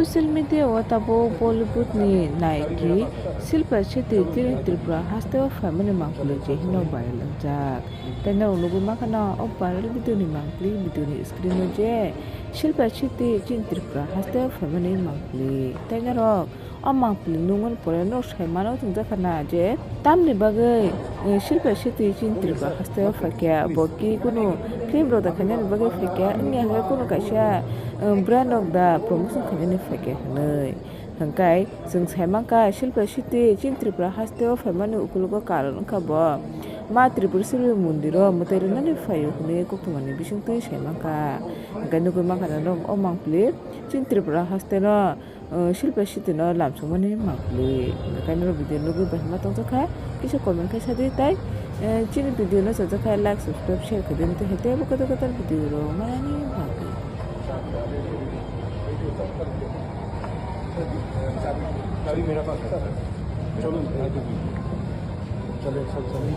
Social media watabo Bollywood ni Nike Shilpa Shetty Tripura hasteo family mangpuli je hino viral jak. Tena unugu makana o viral video ni mangpuli video ni screen je Shilpa Shetty Tripura hasteo family mangpuli. Tena rok o mangpuli nungun pore no shaimano tungja kana je tamni bagai Shilpa Shetty Tripura hasteo fakya boki kuno film ro dakhanya bagai fakya ngi ha kuno kaisa brand of the promotion khaini fakya hanai hangkai जों साइमांका शिल्पा शेट्टी ट्रिपुरा हास्तेव फाइमानि उकुलुको कारण खाबो मा त्रिपुरा शिल्प मन्दिरो मतेरनानि फायो हने कोक्तमानि बिसंतै साइमांका गानो माखाना दं ओ मांप्लि त्रिपुरा हास्तेनो शिल्पा शेट्टीनो लामसंमानि मांप्लि गानो भिडियो नुगु बाहमा तंजखा किसे कमेन्ट खाय सादि ताइ चिनि भिडियो न सजखा लाइक सब्सक्राइब शेयर खदिमते हेते बकत कतल भिडियो रो मानि भागि चाबी मेरा पास है चलो चलो चलो